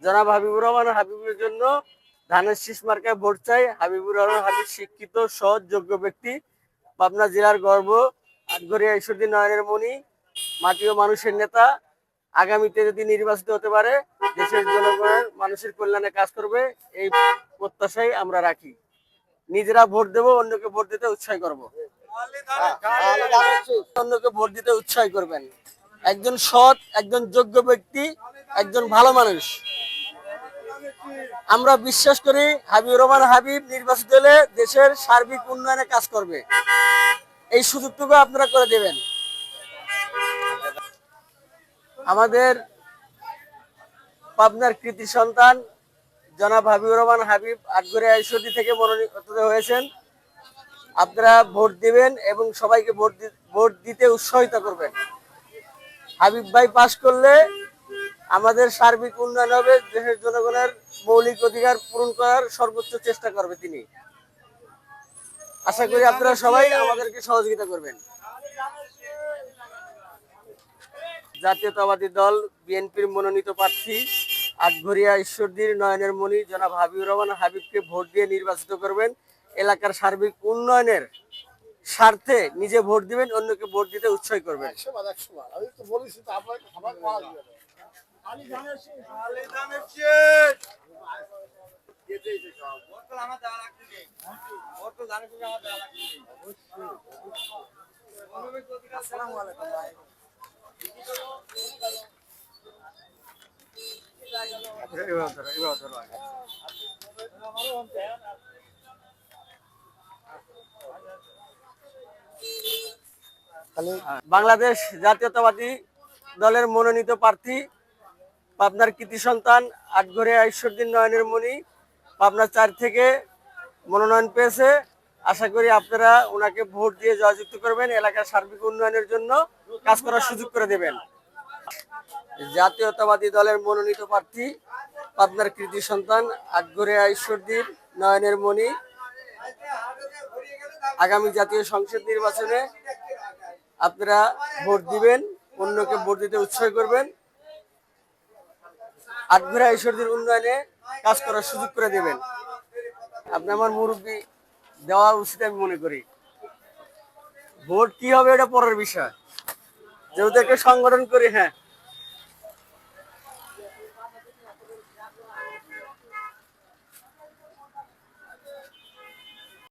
জনাব হাবিবুর রহমান হাবিবের জন্য ধানের শীষ মার্কায় ভোট চাই। হাবিবুর রহমান হাবিব শিক্ষিত, সৎ, যোগ্য ব্যক্তি, পাবনা জেলার গর্ব, আটঘরিয়া ঈশ্বরদী নয়নের মণি, মাটি ও মানুষের নেতা। আগামীতে যদি নির্বাচিত হতে পারে দেশের জনগণের মানুষের কল্যাণে কাজ করবে, এই প্রত্যাশাই আমরা রাখি। নিজেরা ভোট দেব, অন্যকে ভোট দিতে উৎসাহ করব। অন্যকে ভোট দিতে উৎসাহ করবেন। একজন সৎ, একজন যোগ্য ব্যক্তি, একজন ভালো মানুষ। আমরা বিশ্বাস করি হাবিবুর রহমান হাবিব নির্বাচিত হলে দেশের সার্বিক উন্নয়নে কাজ করবে। এই সুযোগটুকু আপনারা করে দেবেন। আমাদের পাবনার কৃতি সন্তান জনাব হাবিবুর রহমান হাবিব আটঘরিয়া ঈশ্বরদী থেকে মনোনীত হয়েছেন। আপনারা ভোট দিবেন এবং সবাইকে ভোট দিতে উৎসাহিত করবেন। হাবিব ভাই পাশ করলে আমাদের সার্বিক উন্নয়ন হবে, দেশের জনগণের মৌলিক অধিকার পূরণ করার সর্বোচ্চ চেষ্টা করবে তিনি। আশা করি আপনারা সবাই আমাদেরকে সহযোগিতা করবেন। জাতীয়তাবাদী দল বিএনপির মনোনীত প্রার্থী আটঘরিয়া ঈশ্বরদীর নয়নের মণি জনাব হাবিবুর রহমান হাবিবকে ভোট দিয়ে নির্বাচিত করবেন। এলাকার সার্বিক উন্নয়নের স্বার্থে নিজে ভোট দিবেন, অন্যকে ভোট দিতে উৎসাহ করবেন। বাংলাদেশ জাতীয়তাবাদী দলের মনোনীত প্রার্থী পাবনার কৃতি সন্তান আটঘরিয়া ঈশ্বরদীর নয়নের মণি পাবনা 4 থেকে মনোনয়ন পেয়েছে। আশা করি আপনারা ওনাকে ভোট দিয়ে জয়যুক্ত করবেন, এলাকার সার্বিক উন্নয়নের জন্য কাজ করার সুযোগ করে দেবেন। জাতীয়তাবাদী দলের মনোনীত প্রার্থী পাবনার কৃতি সন্তান আটঘরিয়া ঈশ্বরদীর নয়নের মণি আগামী জাতীয় সংসদ নির্বাচনে আপনারা ভোট দিবেন, অন্যকে ভোট দিতে উৎসাহ করবেন, আটঘরিয়া ঈশ্বরদীর উন্নয়নে কাজ করার সুযোগ করে দেবেন। আপনি আমার মুরব্বী দেওয়া উচিত আমি মনে করি। ভোট কি হবে এটা পরের বিষয়, যেহেতু একটা সংগঠন করি। হ্যাঁ।